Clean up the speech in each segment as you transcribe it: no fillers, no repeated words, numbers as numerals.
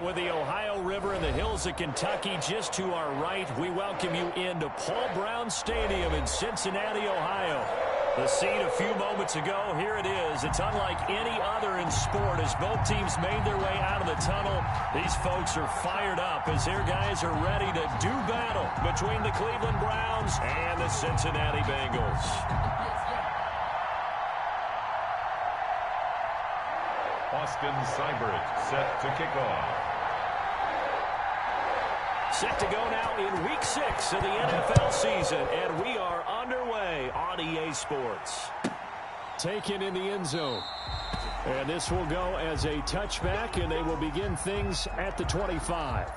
With the Ohio River and the hills of Kentucky just to our right, we welcome you into Paul Brown Stadium in Cincinnati, Ohio. The scene a few moments ago, here it is. It's unlike any other in sport as both teams made their way out of the tunnel. These folks are fired up as their guys are ready to do battle between the Cleveland Browns and the Cincinnati Bengals. Austin Seibert set to kick off. Set to go now in Week 6 of the NFL season, and we are underway on EA Sports. Taken in the end zone. And this will go as a touchback, and they will begin things at the 25.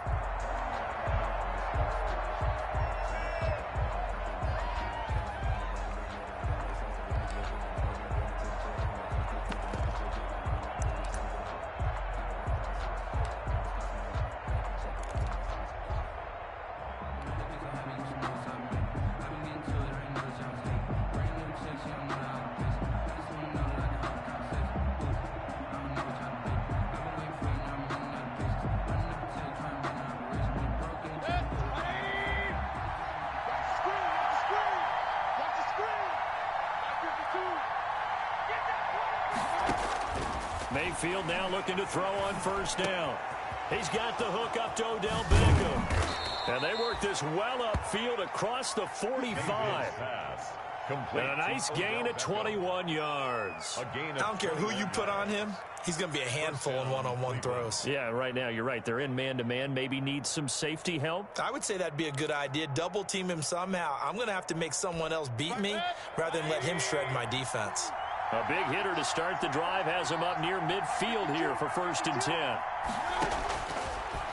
Mayfield now looking to throw on first down. He's got the hook up to Odell Beckham. And they work this well upfield across the 45. And a nice gain of 21 yards. I don't care who you put on him. He's going to be a handful in one-on-one throws. Yeah, right now, you're right. They're in man-to-man. Maybe need some safety help. I would say that'd be a good idea. Double team him somehow. I'm going to have to make someone else beat me rather than let him shred my defense. A big hitter to start the drive has him up near midfield here for 1st and 10.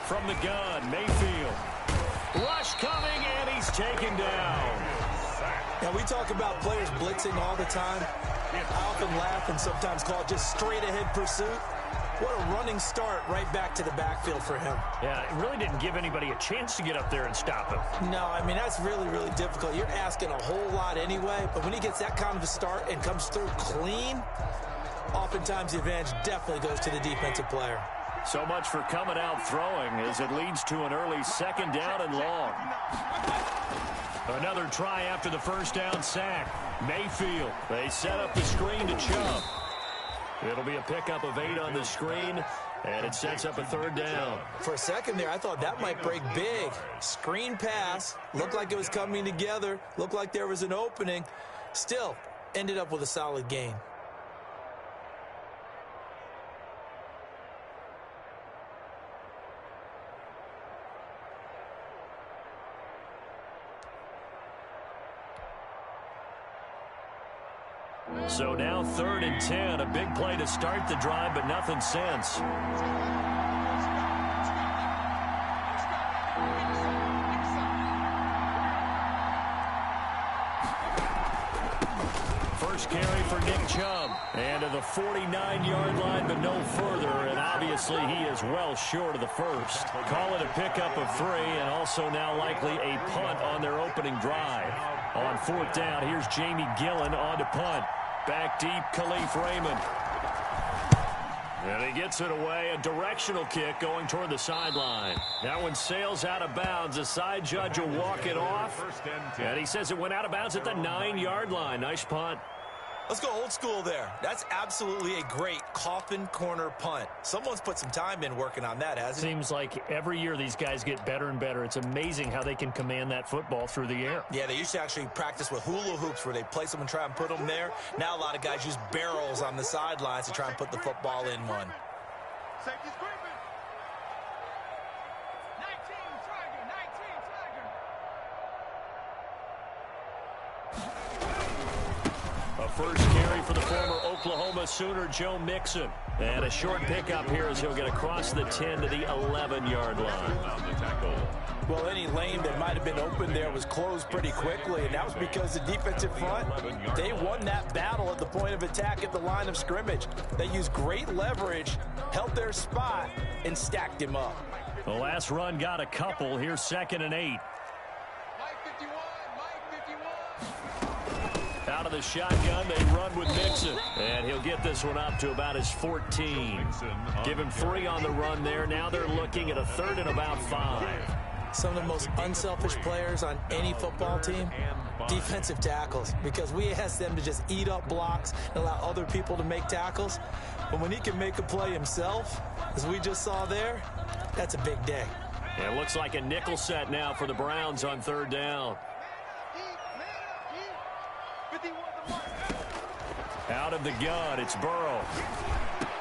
From the gun, Mayfield. Rush coming, and he's taken down. Now, we talk about players blitzing all the time. I often laugh and sometimes call it just straight-ahead pursuit. What a running start right back to the backfield for him. Yeah, it really didn't give anybody a chance to get up there and stop him. No, I mean, that's really, really difficult. You're asking a whole lot anyway, but when he gets that kind of a start and comes through clean, oftentimes the advantage definitely goes to the defensive player. So much for coming out throwing as it leads to an early 2nd down and long. Another try after the first down sack. Mayfield, they set up the screen to Chubb. It'll be a pickup of 8 on the screen, and it sets up a 3rd down. For a second there, I thought that might break big. Screen pass, looked like it was coming together, looked like there was an opening. Still, ended up with a solid gain. So now 3rd and 10, a big play to start the drive, but nothing since. First carry for Nick Chubb, and to the 49-yard line, but no further, and obviously he is well short of the first. Call it a pickup of 3, and also now likely a punt on their opening drive. On 4th down, here's Jamie Gillen on to punt. Back deep, Khalif Raymond. And he gets it away, a directional kick going toward the sideline. That one sails out of bounds. The side judge will walk it off. And he says it went out of bounds at the 9-yard line. Nice punt. Let's go old school there. That's absolutely a great coffin corner punt. Someone's put some time in working on that, hasn't it? Seems like every year these guys get better and better. It's amazing how they can command that football through the air. Yeah, they used to actually practice with hula hoops where they place them and try and put them there. Now a lot of guys use barrels on the sidelines to try and put the football in one. Safety's creeping. 19 Tiger. A first carry for the former Oklahoma Sooner, Joe Mixon. And a short pickup here as he'll get across the 10 to the 11-yard line. Well, any lane that might have been open there was closed pretty quickly, and that was because the defensive front, they won that battle at the point of attack at the line of scrimmage. They used great leverage, held their spot, and stacked him up. The last run got a couple. Here's 2nd and 8. Mike 51, Mike 51. Out of the shotgun. They run with Mixon. And he'll get this one up to about his 14. Give him 3 on the run there. Now they're looking at a 3rd and about 5. Some of the most unselfish players on any football team, defensive tackles, because we ask them to just eat up blocks and allow other people to make tackles. But when he can make a play himself, as we just saw there, that's a big day. It looks like a nickel set now for the Browns on 3rd down. Out of the gun, it's Burrow.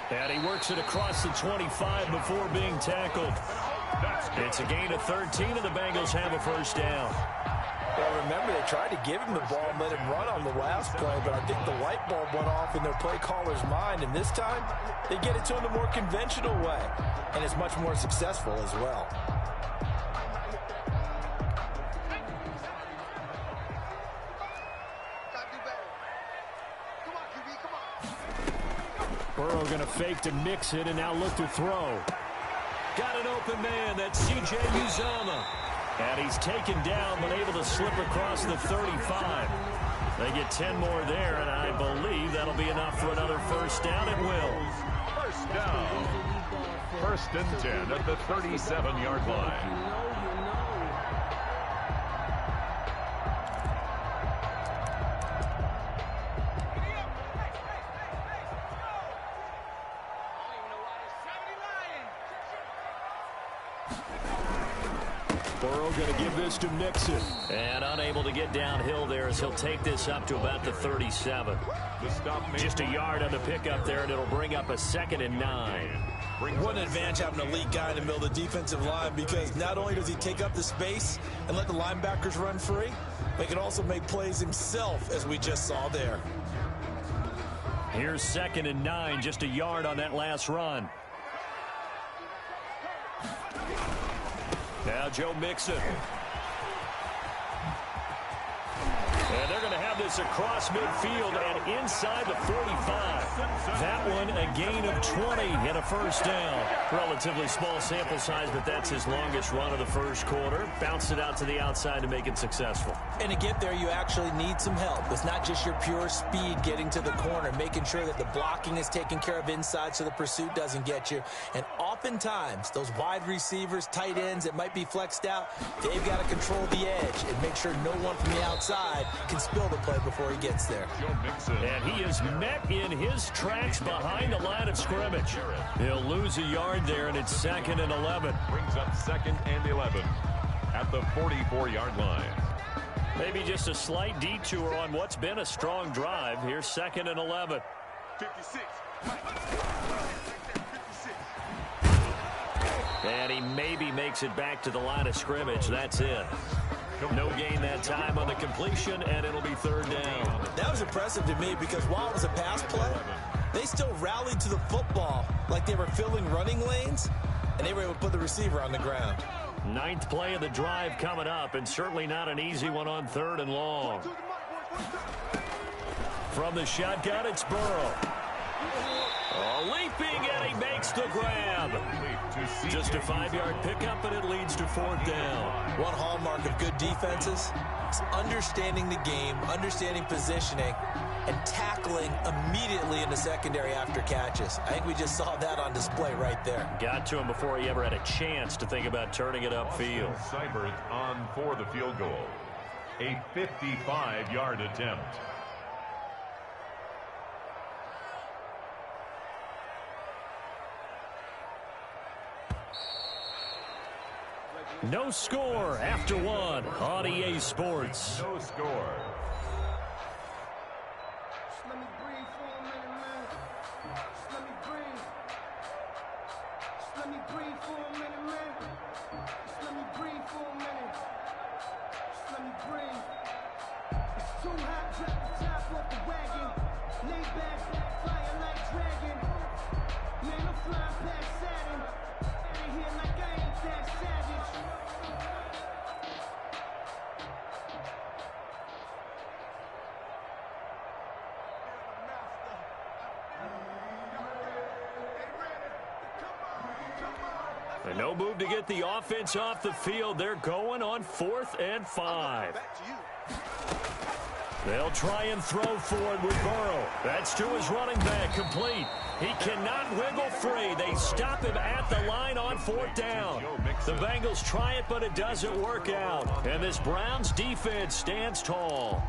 And he works it across the 25 before being tackled. It's a gain of 13, and the Bengals have a 1st down. Well, remember, they tried to give him the ball and let him run on the last play, but I think the light bulb went off in their play caller's mind, and this time they get it to him the more conventional way, and it's much more successful as well. Burrow going to fake to mix it and now look to throw. Got an open man. That's C.J. Uzomah. And he's taken down but able to slip across the 35. They get 10 more there, and I believe that'll be enough for another 1st down. It will. 1st down. 1st and 10 at the 37-yard line. Burrow going to give this to Mixon. And unable to get downhill there as he'll take this up to about the 37. Just a yard on the pickup there, and it'll bring up a 2nd and 9. What an advantage having an elite guy in the middle of the defensive line, because not only does he take up the space and let the linebackers run free, but he can also make plays himself, as we just saw there. Here's 2nd and 9, just a yard on that last run. Now Joe Mixon. And they're going to have this across midfield and inside the 45. That one a gain of 20 and a 1st down. Relatively small sample size, but that's his longest run of the 1st quarter. Bounced it out to the outside to make it successful. And to get there, you actually need some help. It's not just your pure speed getting to the corner, making sure that the blocking is taken care of inside so the pursuit doesn't get you. And oftentimes, those wide receivers, tight ends that might be flexed out, they've got to control the edge and make sure no one from the outside can spill the play before he gets there. And he is met in his tracks behind the line of scrimmage. He'll lose a yard there, and it's 2nd and 11. Brings up 2nd and 11 at the 44-yard line. Maybe just a slight detour on what's been a strong drive. Here's 2nd and 11. 56. And he maybe makes it back to the line of scrimmage. That's it. No gain that time on the completion, and it'll be 3rd down. That was impressive to me, because while it was a pass play, they still rallied to the football like they were filling running lanes, and they were able to put the receiver on the ground. 9th play of the drive coming up, and certainly not an easy one on 3rd and long. From the shotgun, it's Burrow. Leaping, and he makes the grab. Just a 5-yard pickup, and it leads to 4th down. One hallmark of good defenses is understanding the game, understanding positioning, and tackling immediately in the secondary after catches. I think we just saw that on display right there. Got to him before he ever had a chance to think about turning it upfield. Seibert on for the field goal. A 55-yard attempt. No score after 1 on EA Sports. No score. Let me breathe for a minute, man. Let me breathe. Let me breathe for a minute, man. Let me breathe for a minute. Let me breathe. It's too hot, drop the top off the wagon. Lay back, flying like dragon. Man, I'm flying past Saturn. Out of here like I ain't that savage. And no move to get the offense off the field. They're going on 4th and 5. They'll try and throw for it with Burrow. That's to his running back, complete. He cannot wiggle free. They stop him at the line on 4th down. The Bengals try it, but it doesn't work out. And this Browns defense stands tall.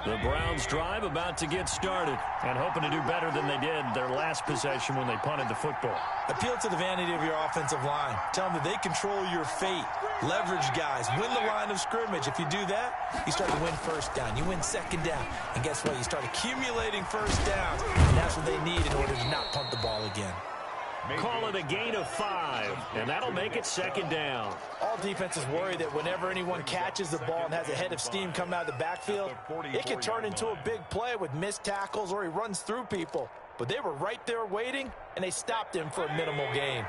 The Browns drive about to get started and hoping to do better than they did their last possession when they punted the football. Appeal to the vanity of your offensive line. Tell them that they control your fate. Leverage guys. Win the line of scrimmage. If you do that, you start to win 1st down. You win 2nd down. And guess what? You start accumulating 1st downs. And that's what they need in order to not punt the ball again. Call it a gain of 5, and that'll make it 2nd down. All defenses worry that whenever anyone catches the ball and has a head of steam coming out of the backfield, it can turn into a big play with missed tackles or he runs through people. But they were right there waiting, and they stopped him for a minimal gain.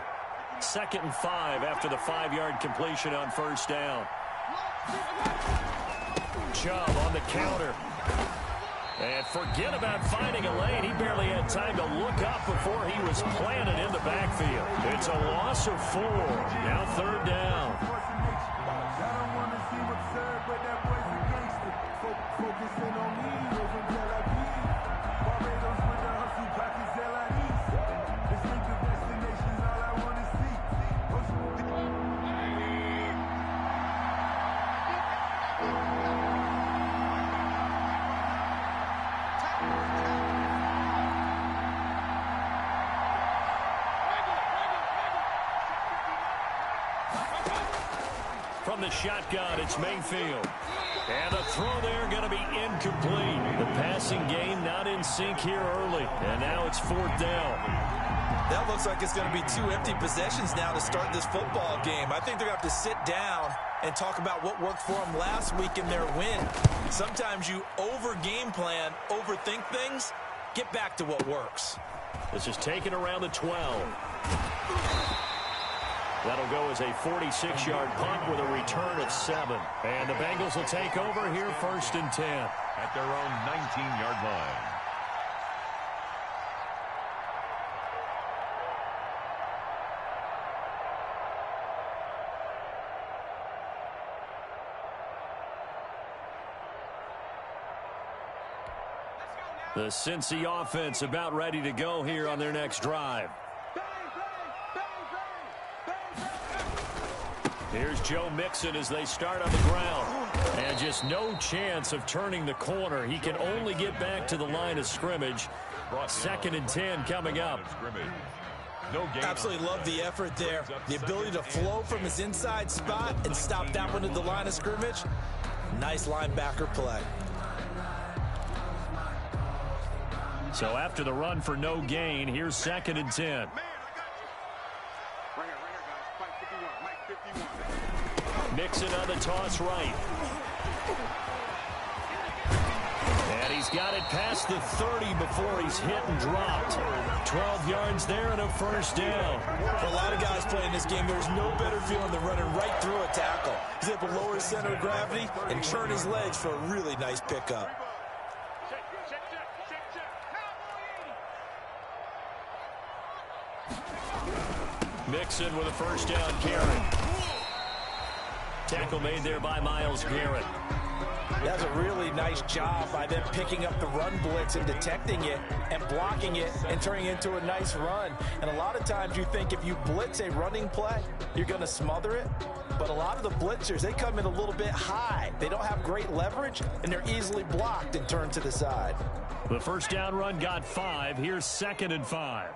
2nd and 5 after the 5-yard completion on 1st down. Chubb on the counter. And forget about finding a lane. He barely had time to look up before he was planted in the backfield. It's a loss of 4. Now 3rd down. From the shotgun, it's Mayfield. And the throw there going to be incomplete. The passing game not in sync here early. And now it's 4th down. That looks like it's going to be 2 empty possessions now to start this football game. I think they're going to have to sit down and talk about what worked for them last week in their win. Sometimes you over-game plan, overthink things. Get back to what works. This is taken around the 12. That'll go as a 46-yard punt with a return of 7. And the Bengals will take over here 1st and 10. At their own 19-yard line. The Cincy offense about ready to go here on their next drive. Here's Joe Mixon as they start on the ground. And just no chance of turning the corner. He can only get back to the line of scrimmage. 2nd and 10 coming up. Absolutely love the effort there. The ability to flow from his inside spot and stop that one at the line of scrimmage. Nice linebacker play. So after the run for no gain, here's 2nd and 10. Mixon on the toss right. And he's got it past the 30 before he's hit and dropped. 12 yards there and a 1st down. For a lot of guys playing this game, there's no better feeling than running right through a tackle. He's able to lower his center of gravity and churn his legs for a really nice pickup. Mixon with a 1st down carry. Tackle made there by Myles Garrett. That's a really nice job by them picking up the run blitz and detecting it and blocking it and turning it into a nice run. And a lot of times you think if you blitz a running play, you're going to smother it. But a lot of the blitzers, they come in a little bit high. They don't have great leverage, and they're easily blocked and turned to the side. The 1st down run got 5. Here's 2nd and 5.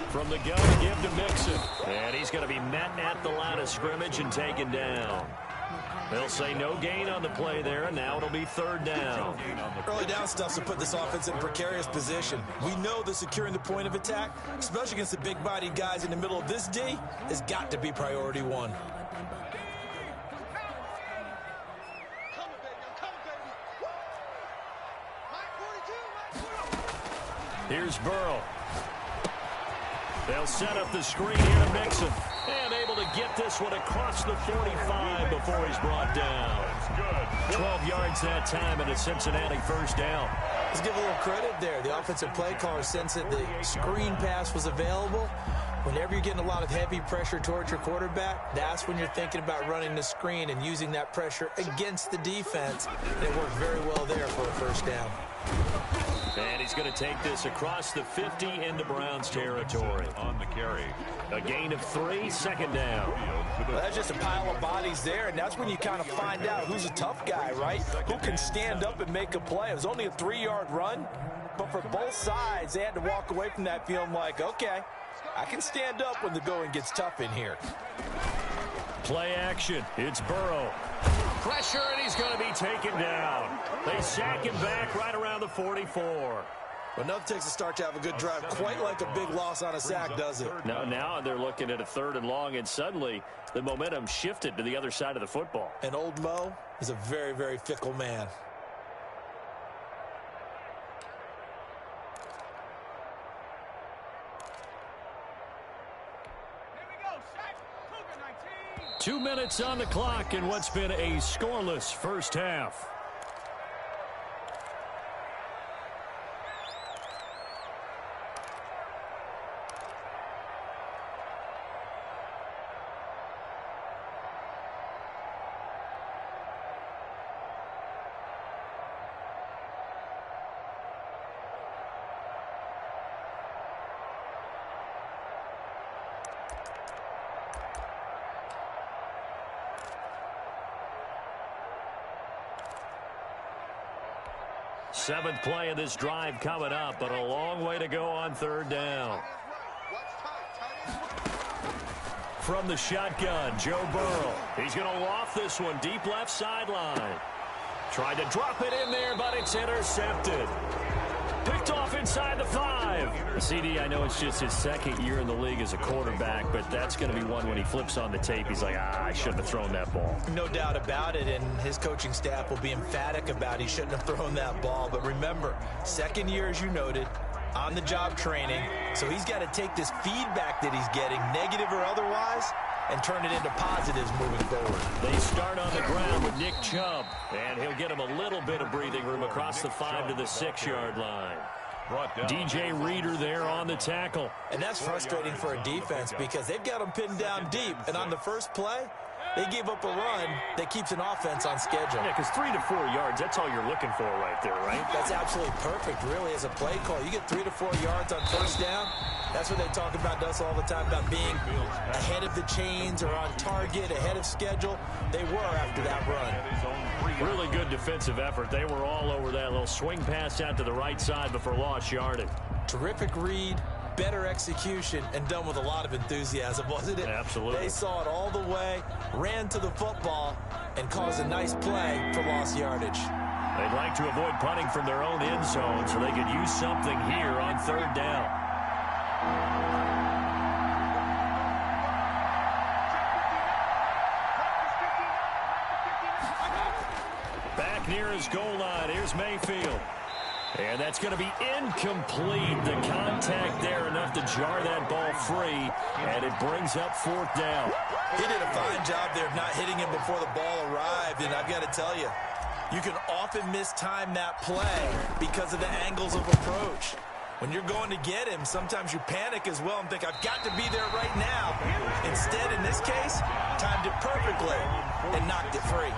From the gun, give to Mixon. And he's going to be met at the line of scrimmage and taken down. They'll say no gain on the play there, and now it'll be 3rd down. Early down stuff to put this offense in a precarious position. We know that securing the point of attack, especially against the big-bodied guys in the middle of this D, has got to be priority 1. Here's Burrow. They'll set up the screen here to Mixon. And able to get this one across the 45 before he's brought down. 12 yards that time and a Cincinnati 1st down. Let's give a little credit there. The offensive play caller sensed that the screen pass was available. Whenever you're getting a lot of heavy pressure towards your quarterback, that's when you're thinking about running the screen and using that pressure against the defense. It worked very well there for a first down. And he's going to take this across the 50 into Browns territory. On the carry. A gain of 3, second down. Well, that's just a pile of bodies there, and that's when you kind of find out who's a tough guy, right? Who can stand up and make a play. It was only a 3-yard run, but for both sides, they had to walk away from that feeling like, okay, I can stand up when the going gets tough in here. Play action. It's Burrow. Pressure, and he's going to be taken down. They sack him back right around the 44. Well, enough takes to start to have a good drive. Quite like a big loss on a sack, does it? Now they're looking at a 3rd and long, and suddenly the momentum shifted to the other side of the football. And old Mo is a very, very fickle man. Here we go, Shaq. Cougar 19. 2 minutes on the clock in what's been a scoreless first half. Seventh play of this drive coming up, but a long way to go on 3rd down. From the shotgun, Joe Burrow. He's going to loft this one deep left sideline. Tried to drop it in there, but it's intercepted. Picked off inside the 5. CD, I know it's just his 2nd year in the league as a quarterback, but that's going to be one when he flips on the tape. He's like, I shouldn't have thrown that ball. No doubt about it, and his coaching staff will be emphatic about he shouldn't have thrown that ball. But remember, 2nd year, as you noted, on-the-job training, so he's got to take this feedback that he's getting, negative or otherwise, and turn it into positives moving forward. They start on the ground with Nick Chubb, and he'll get him a little bit of breathing room across the 5 to the 6-yard line. DJ Reader there on the tackle. And that's frustrating for a defense because they've got them pinned down deep, and on the first play, they gave up a run that keeps an offense on schedule. Yeah, because 3 to 4 yards, that's all you're looking for right there, right? That's absolutely perfect, really, as a play call. You get 3 to 4 yards on first down. That's what they talk about us all the time, about being ahead of the chains or on target, ahead of schedule. They were after that run. Really good defensive effort. They were all over that little swing pass out to the right side before lost yardage. Terrific read, better execution, and done with a lot of enthusiasm, wasn't it? Absolutely. They saw it all the way, ran to the football, and caused a nice play for lost yardage. They'd like to avoid punting from their own end zone so they could use something here on 3rd down. Back near his goal line, here's Mayfield. And that's going to be incomplete. The contact there enough to jar that ball free, and it brings up 4th down. He did a fine job there of not hitting him before the ball arrived, and I've got to tell you, you can often mistime that play because of the angles of approach. When you're going to get him, sometimes you panic as well and think, I've got to be there right now. Instead, in this case, timed it perfectly and knocked it free.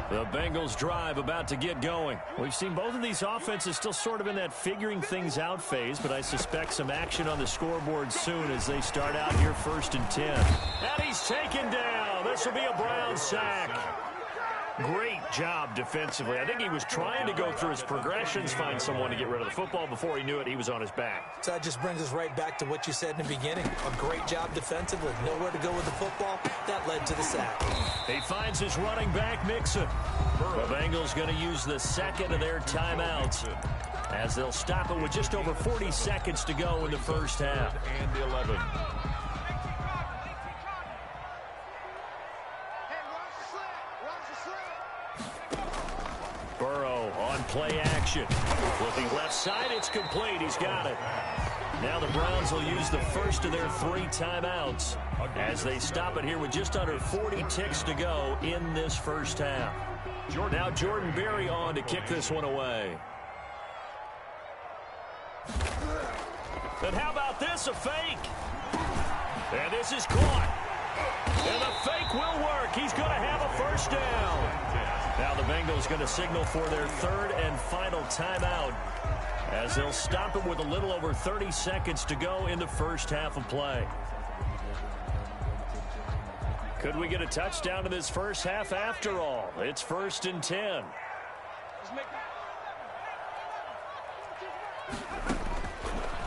The Bengals drive about to get going. We've seen both of these offenses still sort of in that figuring things out phase, but I suspect some action on the scoreboard soon as they start out here 1st and 10. And he's taken down. This will be a Brown sack. Great job defensively. I think he was trying to go through his progressions, find someone to get rid of the football. Before he knew it, he was on his back. So that just brings us right back to what you said in the beginning. A great job defensively. Nowhere to go with the football. That led to the sack. He finds his running back, Mixon. The Bengals going to use the 2nd of their timeouts as they'll stop it with just over 40 seconds to go in the first half. And 11. play action. With the left side, it's complete. He's got it. Now the Browns will use the first of their 3 timeouts as they stop it here with just under 40 ticks to go in this first half. Now Jordan Berry on to kick this one away. And how about this, a fake? And this is caught. And the fake will work. He's going to have a first down. Now the Bengals going to signal for their 3rd and final timeout as they'll stop it with a little over 30 seconds to go in the first half of play. Could we get a touchdown in this first half after all? It's 1st and 10.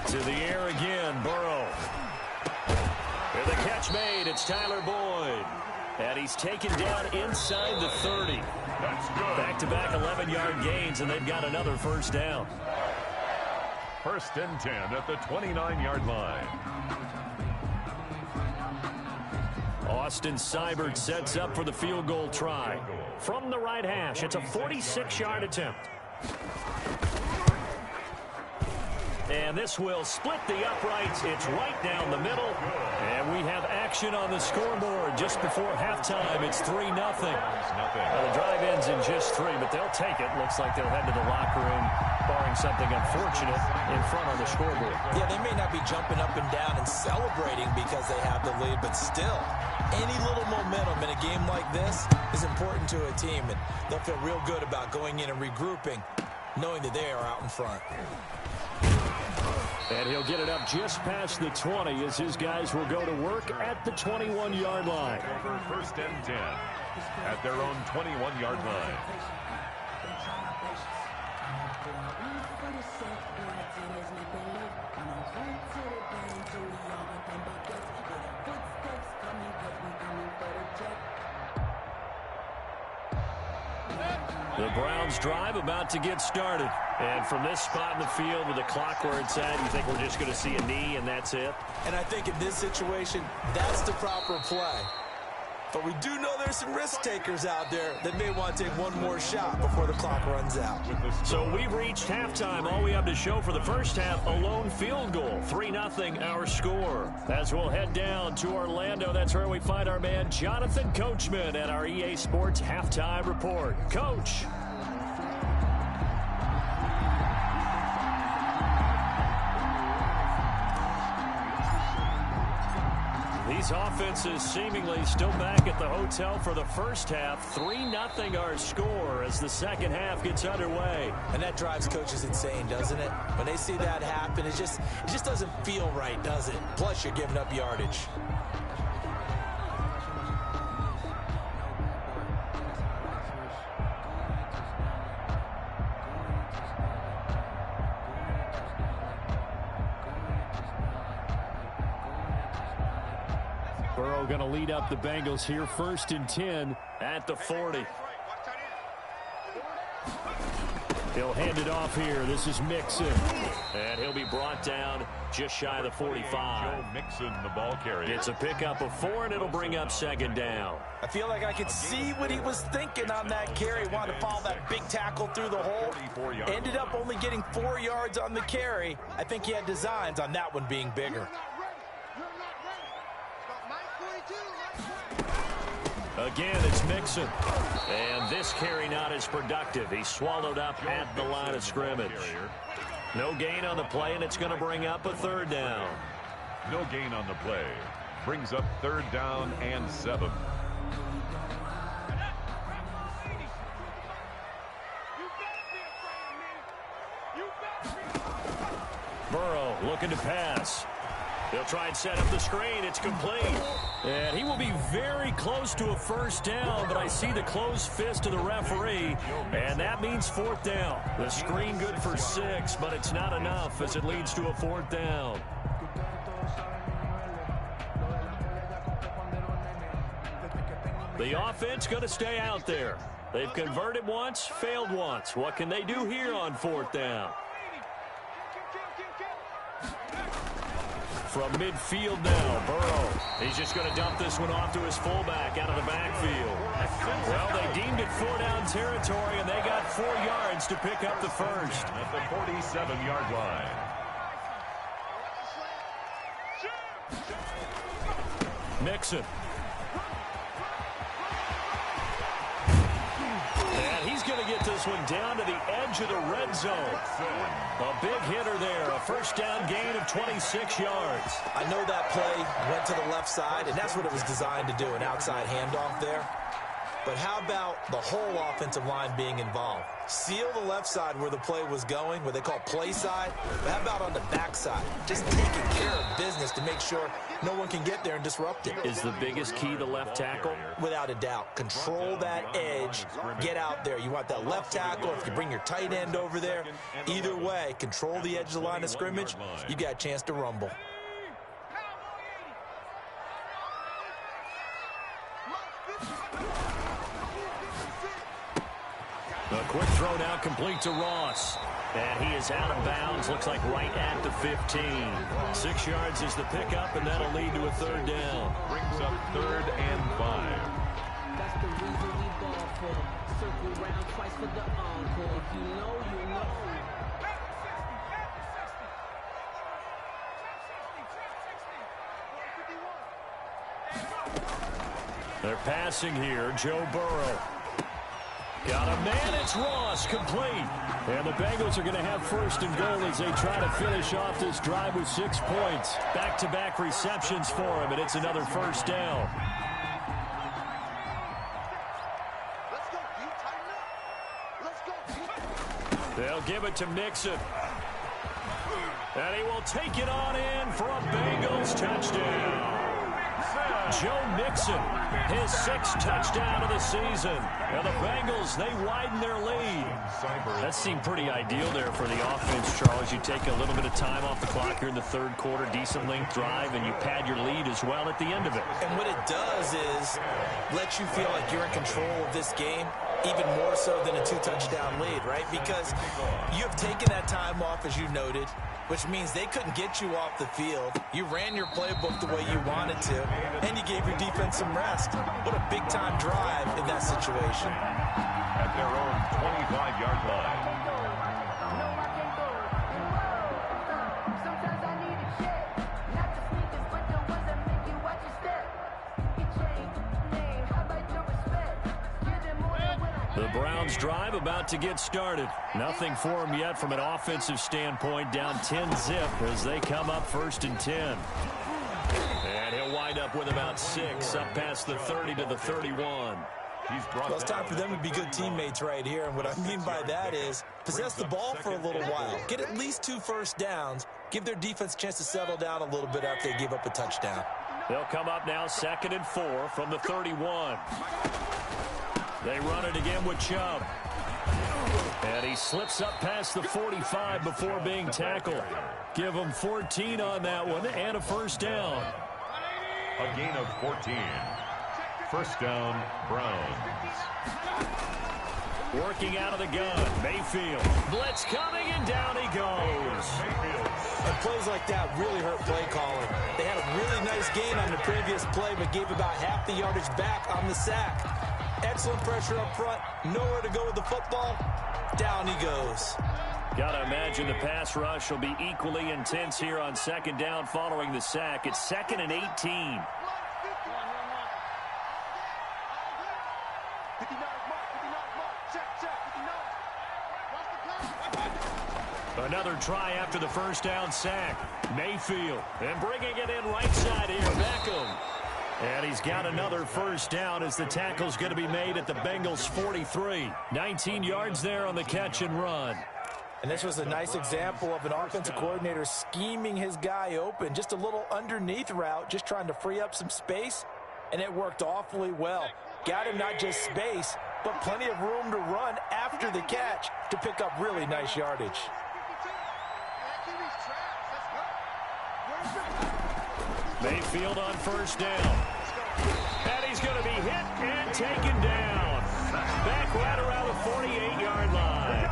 To the air again, Burrow. And the catch made, it's Tyler Boyd. And he's taken down inside the 30. Back-to-back 11-yard gains, and they've got another first down. 1st and 10 at the 29-yard line. Austin Seibert sets up for the field goal try. From the right hash, it's a 46-yard attempt. And this will split the uprights. It's right down the middle. And we have action on the scoreboard just before halftime. It's 3-0. Well, the drive ends in just 3, but they'll take it. Looks like they'll head to the locker room, barring something unfortunate in front on the scoreboard. Yeah, they may not be jumping up and down and celebrating because they have the lead, but still, any little momentum in a game like this is important to a team, and they'll feel real good about going in and regrouping, knowing that they are out in front. And he'll get it up just past the 20 as his guys will go to work at the 21-yard line. 1st and 10 at their own 21-yard line. The Browns drive about to get started. And from this spot in the field with the clock where it's at, you think we're just going to see a knee and that's it? And I think in this situation, that's the proper play. But we do know there's some risk takers out there that may want to take one more shot before the clock runs out. So we've reached halftime. All we have to show for the first half, a lone field goal. 3-0 our score. As we'll head down to Orlando, that's where we find our man Jonathan Coachman at our EA Sports Halftime Report. Coach. These offenses seemingly still back at the hotel for the first half. 3-0 our score as the second half gets underway. And that drives coaches insane, doesn't it? When they see that happen, it just doesn't feel right, does it? Plus, you're giving up yardage. Burrow going to lead up the Bengals here, 1st and 10 at the 40. He'll hand it off here. This is Mixon. And he'll be brought down just shy of the 45. Joe Mixon, the ball carrier. It's a pickup of 4, and it'll bring up 2nd down. I feel like I could see what he was thinking on that carry. Wanted to follow that big tackle through the hole. Ended up only getting 4 yards on the carry. I think he had designs on that one being bigger. Again, it's Mixon. And this carry not as productive. He's swallowed up at the line of scrimmage. No gain on the play, and it's going to bring up a 3rd down. No gain on the play. Brings up 3rd down and 7. Burrow looking to pass. They'll try and set up the screen. It's complete. And he will be very close to a first down, but I see the closed fist of the referee, and that means 4th down. The screen good for 6, but it's not enough as it leads to a 4th down. The offense going to stay out there. They've converted once, failed once. What can they do here on 4th down? from midfield now. Burrow. He's just going to dump this one off to his fullback out of the backfield. Well, they deemed it 4-down territory, and they got 4 yards to pick up the first. At the 47-yard line. Mixon. And he's going to get this one down to the edge of the red zone. A big hitter there. A first down gain of 26 yards. I know that play went to the left side, and that's what it was designed to do, an outside handoff there. But how about the whole offensive line being involved? Seal the left side where the play was going, what they call play side. But how about on the back side? Just taking care of business to make sure no one can get there and disrupt it. Is the biggest key the left tackle? Without a doubt. Control that edge. Get out there. You want that left tackle. If you bring your tight end over there, either way, control the edge of the line of scrimmage. You got a chance to rumble. A quick throw now complete to Ross. And he is out of bounds. Looks like right at the 15. 6 yards is the pickup, and that'll lead to a third down. Brings up 3rd and 5. That's the reason we ball for. Circle round twice for the encore. If you know, you know. They're passing here. Joe Burrow. Got a man. It's Ross, complete. And the Bengals are going to have 1st and goal as they try to finish off this drive with 6 points. Back-to-back receptions for him, and it's another first down. They'll give it to Mixon. And he will take it on in for a Bengals touchdown. Joe Mixon, his 6th touchdown of the season. And the Bengals, they widen their lead. That seemed pretty ideal there for the offense, Charles. You take a little bit of time off the clock here in the 3rd quarter, decent length drive, and you pad your lead as well at the end of it. And what it does is let you feel like you're in control of this game, even more so than a 2-touchdown lead, right? Because you have taken that time off, as you noted, which means they couldn't get you off the field. You ran your playbook the way you wanted to, and you gave your defense some rest. What a big-time drive in that situation. At their own 25-yard line. Sometimes I need a check. Not the sneakers, but the ones that make you watch your step. He changed name. How about your respect? Give them more than what I The Browns drive about to get started. Nothing for them yet from an offensive standpoint. Down 10-zip as they come up 1st and 10. And he'll wind up with about 6 up past the 30 to the 31. Well, it's time for them to be good teammates right here. And what I mean by that is possess the ball for a little while. Get at least 2 first downs. Give their defense a chance to settle down a little bit after they give up a touchdown. They'll come up now 2nd and 4 from the 31. They run it again with Chubb. And he slips up past the 45 before being tackled. Give him 14 on that one and a first down. A gain of 14. First down, Browns. Working out of the gun, Mayfield. Blitz coming, and down he goes. And plays like that really hurt play calling. They had a really nice gain on the previous play, but gave about half the yardage back on the sack. Excellent pressure up front. Nowhere to go with the football. Down he goes. Gotta imagine the pass rush will be equally intense here on 2nd down following the sack. It's 2nd and 18. Another try after the first down sack. Mayfield, and bringing it in right side here, Beckham. And he's got another first down as the tackle's going to be made at the Bengals 43. 19 yards there on the catch and run. And this was a nice example of an offensive coordinator scheming his guy open. Just a little underneath route, just trying to free up some space, and it worked awfully well. Got him not just space, but plenty of room to run after the catch to pick up really nice yardage. Mayfield on first down. And he's going to be hit and taken down. Back right around the 48-yard line.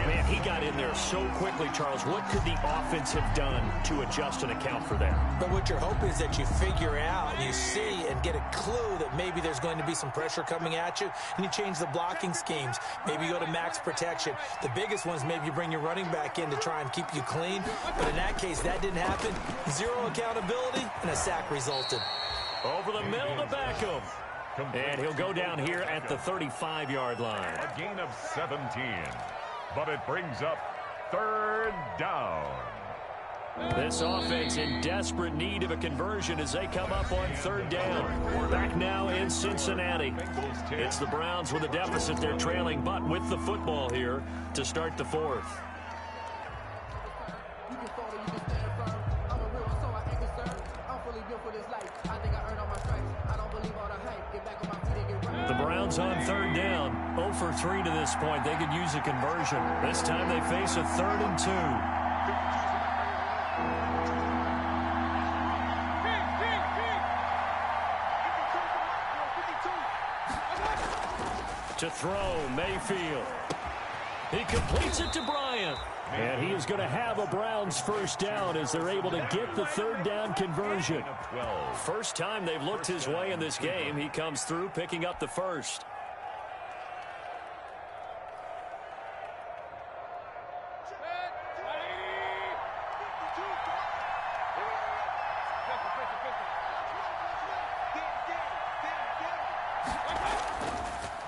Man, he got in there so quickly, Charles. What could the offense have done to adjust and account for that? But what your hope is that you figure out and you see and get a clue that maybe there's going to be some pressure coming at you, and you change the blocking schemes. Maybe you go to max protection. The biggest one is maybe you bring your running back in to try and keep you clean. But in that case, that didn't happen. Zero accountability, and a sack resulted. Over the middle to Beckham. And he'll go down here at the 35-yard line. A gain of 17. But it brings up third down. This offense in desperate need of a conversion as they come up on third down. Back now in Cincinnati. It's the Browns with a deficit. They're trailing, but with the football here to start the fourth. You can fall or you can stand firm. I'm a real so I ain't concerned. I'm fully built for this life. I think I earned all my stripes. I don't believe all the hype. Get back on my feet and get right. The Browns on third down. 0 for 3 to this point. They could use a conversion. This time they face a 3rd and 2. To throw, Mayfield. He completes it to Bryant. And he is going to have a Browns first down as they're able to get the third down conversion. First time they've looked his way in this game. He comes through picking up the first.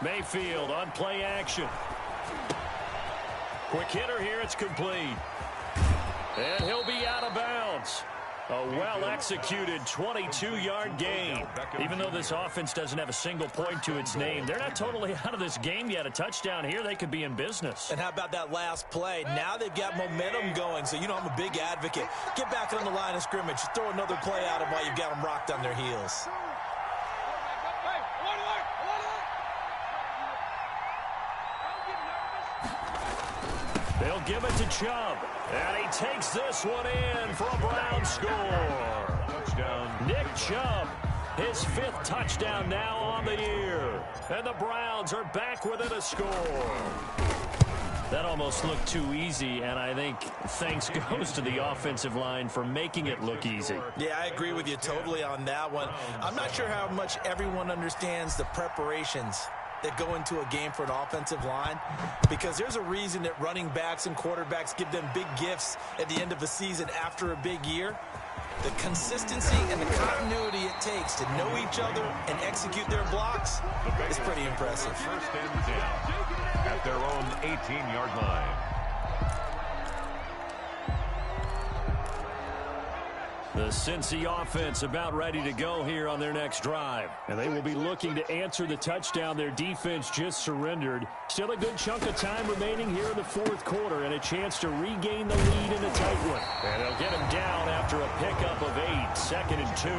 Mayfield on play action. Quick hitter here, it's complete. And he'll be out of bounds. A well-executed 22-yard gain. Even though this offense doesn't have a single point to its name, they're not totally out of this game yet. A touchdown here, they could be in business. And how about that last play? Now they've got momentum going, so you know I'm a big advocate. Get back on the line of scrimmage. Throw another play at them while you've got them rocked on their heels. They'll give it to Chubb. And he takes this one in for a Brown score. Touchdown. Nick Chubb, his 5th touchdown now on the year. And the Browns are back within a score. That almost looked too easy, and I think thanks goes to the offensive line for making it look easy. Yeah, I agree with you totally on that one. I'm not sure how much everyone understands the preparations that go into a game for an offensive line, because there's a reason that running backs and quarterbacks give them big gifts at the end of the season after a big year. The consistency and the continuity it takes to know each other and execute their blocks is pretty impressive. First and 10 at their own 18-yard line. The Cincy offense about ready to go here on their next drive. And they will be looking to answer the touchdown their defense just surrendered. Still a good chunk of time remaining here in the fourth quarter and a chance to regain the lead in a tight one. And they'll get him down after a pickup of 8, 2nd and 2.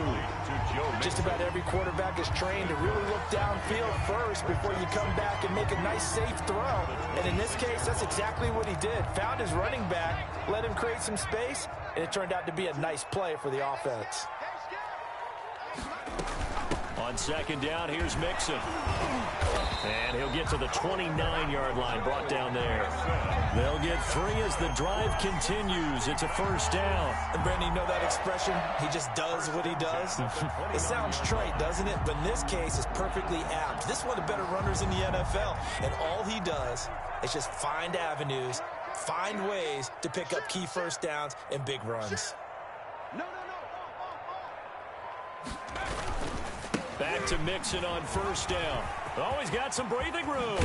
Just about every quarterback is trained to really look downfield first before you come back and make a nice, safe throw. And in this case, that's exactly what he did. Found his running back, let him create some space, and it turned out to be a nice play for the offense. On second down, here's Mixon. And he'll get to the 29-yard line, brought down there. They'll get 3 as the drive continues. It's a first down. And Brandon, you know that expression? He just does what he does. It sounds trite, doesn't it? But in this case, it's perfectly apt. This is one of the better runners in the NFL. And all he does is just find avenues, find ways to pick up key first downs and big runs. Back to Mixon on first down. Oh, he's got some breathing room.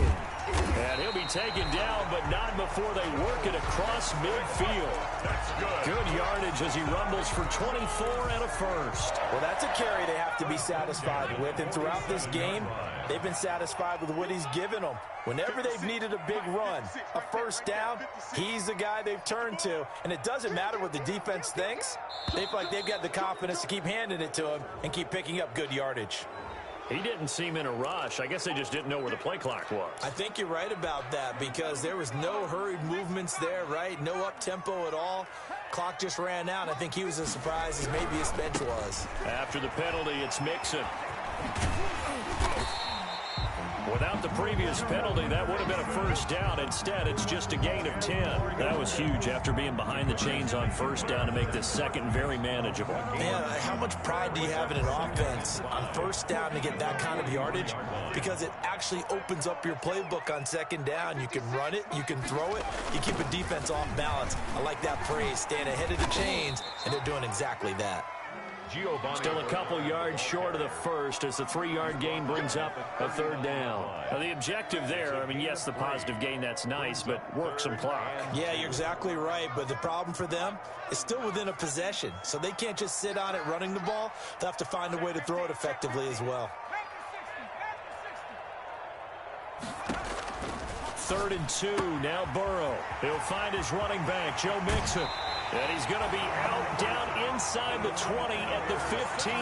And he'll be taken down, but not before they work it across midfield. That's good. Good yardage as he rumbles for 24 and a first. Well, that's a carry they have to be satisfied with. And throughout this game, they've been satisfied with what he's given them. Whenever they've needed a big run, a first down, he's the guy they've turned to. And it doesn't matter what the defense thinks. They feel like they've got the confidence to keep handing it to him and keep picking up good yardage. He didn't seem in a rush. I guess they just didn't know where the play clock was. I think you're right about that because there was no hurried movements there, right? No up-tempo at all. Clock just ran out. I think he was as surprised as maybe his bench was. After the penalty, it's Mixon. Without the previous penalty, that would have been a first down. Instead, it's just a gain of 10. That was huge after being behind the chains on first down to make this second very manageable. Man, how much pride do you have in an offense on first down to get that kind of yardage? Because it actually opens up your playbook on second down. You can run it, you can throw it, you keep a defense off balance. I like that phrase, staying ahead of the chains, and they're doing exactly that. Still a couple yards short of the first as the 3-yard gain brings up a third down. Now, the objective there, I mean, yes, the positive gain, that's nice, but work some clock. Yeah, you're exactly right, but the problem for them is still within a possession, so they can't just sit on it running the ball. They'll have to find a way to throw it effectively as well. 3rd and 2, now Burrow. He'll find his running back, Joe Mixon. And he's going to be out down inside the 20 at the 15.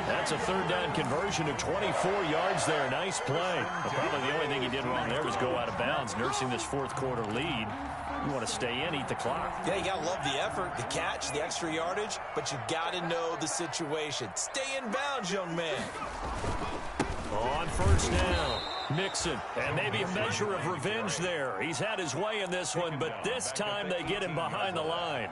That's a third down conversion of 24 yards there. Nice play. But probably the only thing he did wrong there was go out of bounds, nursing this fourth quarter lead. You want to stay in, eat the clock. Yeah, you got to love the effort, the catch, the extra yardage, but you got to know the situation. Stay in bounds, young man. On first down, Mixon, and maybe a measure of revenge there. He's had his way in this one, but this time they get him behind the line.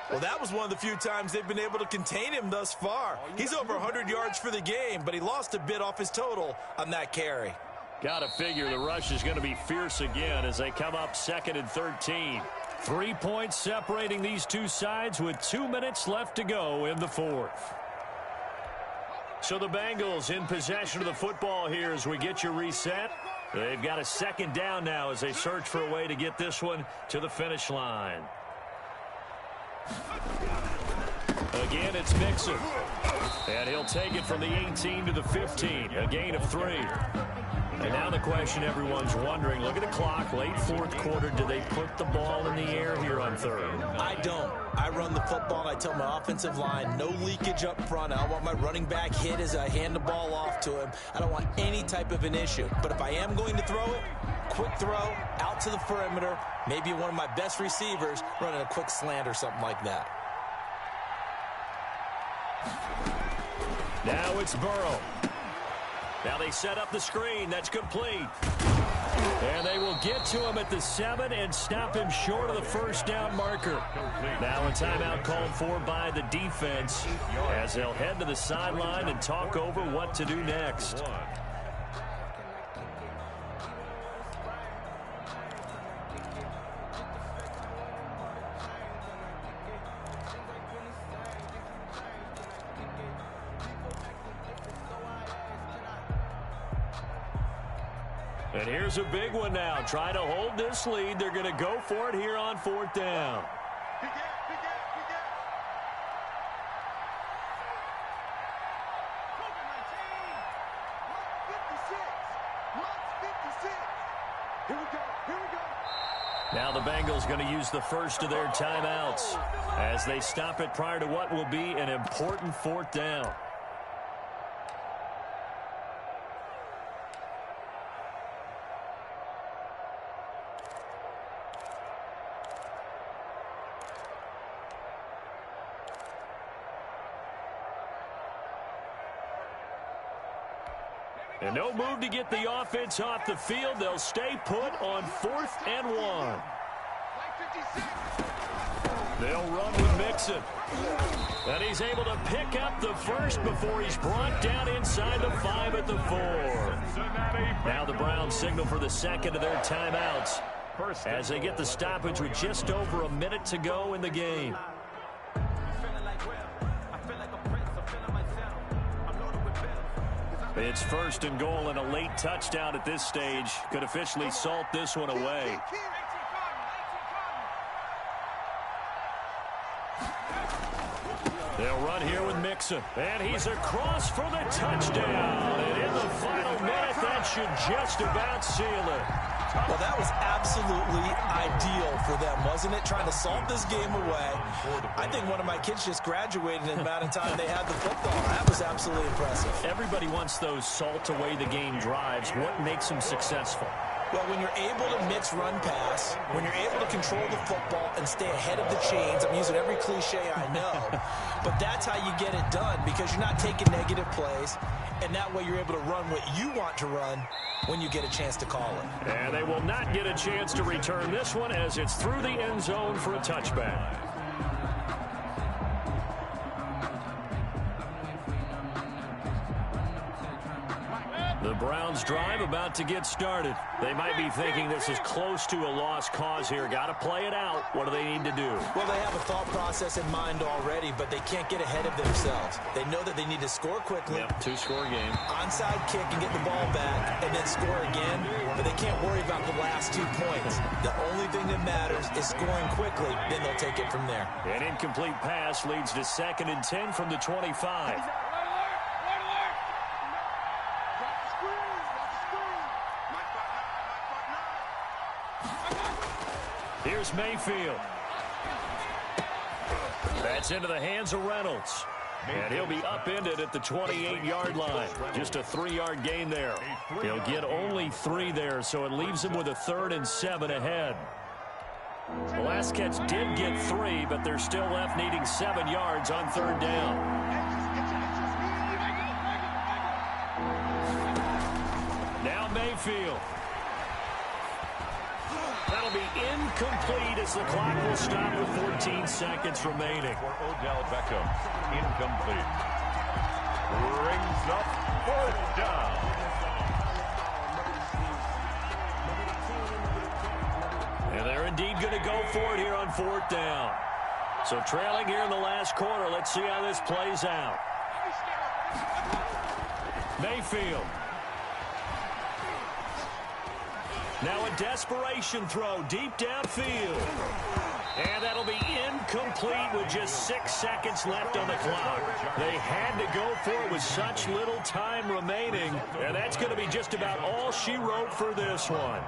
Well, that was one of the few times they've been able to contain him thus far. He's over 100 yards for the game, but he lost a bit off his total on that carry. Got to figure the rush is going to be fierce again as they come up 2nd and 13. 3 points separating these two sides with 2 minutes left to go in the fourth. So the Bengals in possession of the football here as we get you reset. They've got a second down now as they search for a way to get this one to the finish line. Again, it's Mixon. And he'll take it from the 18 to the 15, a gain of 3. And now the question everyone's wondering, look at the clock, late fourth quarter, do they put the ball in the air here on third? I don't. I run the football, and I tell my offensive line, no leakage up front. I don't want my running back hit as I hand the ball off to him. I don't want any type of an issue. But if I am going to throw it, quick throw, out to the perimeter, maybe one of my best receivers running a quick slant or something like that. Now it's Burrow. Now they set up the screen. That's complete. And they will get to him at the 7 and stop him short of the first down marker. Now a timeout called for by the defense as they'll head to the sideline and talk over what to do next. And here's a big one now. Trying to hold this lead. They're going to go for it here on 4th down. Now the Bengals going to use the first of their timeouts as they stop it prior to what will be an important 4th down. And no move to get the offense off the field. They'll stay put on 4th and 1. They'll run with Mixon. And he's able to pick up the first before he's brought down inside the 5 at the 4. Now the Browns signal for the second of their timeouts as they get the stoppage with just over a minute to go in the game. It's 1st and goal and a late touchdown at this stage. Could officially salt this one away. They'll run here with Mixon. And he's across for the touchdown. And in the final minute, that should just about seal it. Well, that was absolutely ideal for them, wasn't it? Trying to salt this game away. I think one of my kids just graduated in the amount of time they had the football. That was absolutely impressive. Everybody wants those salt away the game drives. What makes them successful? Well, when you're able to mix run pass, when you're able to control the football and stay ahead of the chains, I'm using every cliche I know, but that's how you get it done because you're not taking negative plays, and that way you're able to run what you want to run when you get a chance to call it. And they will not get a chance to return this one as it's through the end zone for a touchback. The Browns drive about to get started. They might be thinking this is close to a lost cause here. Got to play it out. What do they need to do? Well, they have a thought process in mind already, but they can't get ahead of themselves. They know that they need to score quickly. Yep, two-score game. Onside kick and get the ball back and then score again, but they can't worry about the last 2 points. The only thing that matters is scoring quickly, then they'll take it from there. An incomplete pass leads to 2nd and 10 from the 25. Here's Mayfield. That's into the hands of Reynolds. And he'll be upended at the 28-yard line. Just a 3-yard gain there. He'll get only 3 there, so it leaves him with a 3rd and 7 ahead. The last catch did get 3, but they're still left needing 7 yards on 3rd down. Now Mayfield. That'll be incomplete as the clock will stop with 14 seconds remaining. For Odell Beckham, incomplete. Brings up 4th down. And they're indeed going to go for it here on 4th down. So trailing here in the last quarter. Let's see how this plays out. Mayfield. Now a desperation throw deep downfield. And that'll be incomplete with just 6 seconds left on the clock. They had to go for it with such little time remaining. And that's going to be just about all she wrote for this one.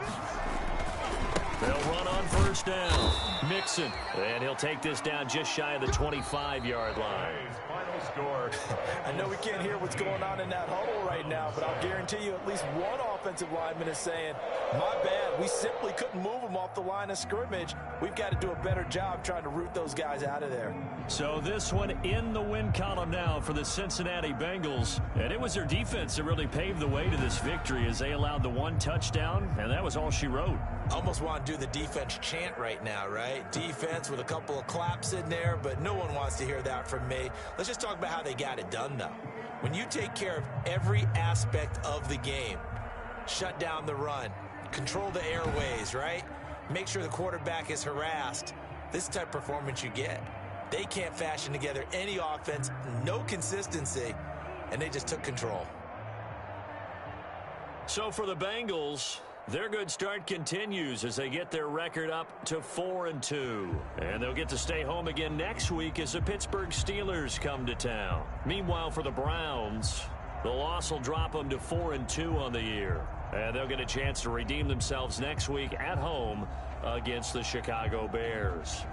They'll run on 1st down. Mixon. And he'll take this down just shy of the 25-yard line. Final score. I know we can't hear what's going on in that huddle right now, but I'll guarantee you at least one offensive lineman is saying, my bad, we simply couldn't move them off the line of scrimmage. We've got to do a better job trying to root those guys out of there. So this one in the win column now for the Cincinnati Bengals. And it was their defense that really paved the way to this victory as they allowed the 1 touchdown, and that was all she wrote. Almost want to do the defense chant right now, right? Defense with a couple of claps in there, but no one wants to hear that from me. Let's just talk about how they got it done, though. When you take care of every aspect of the game, shut down the run, control the airways, right? Make sure the quarterback is harassed. This type of performance you get. They can't fashion together any offense, no consistency, and they just took control. So for the Bengals, their good start continues as they get their record up to 4-2. And they'll get to stay home again next week as the Pittsburgh Steelers come to town. Meanwhile, for the Browns, the loss will drop them to 4-2 on the year. And they'll get a chance to redeem themselves next week at home against the Chicago Bears.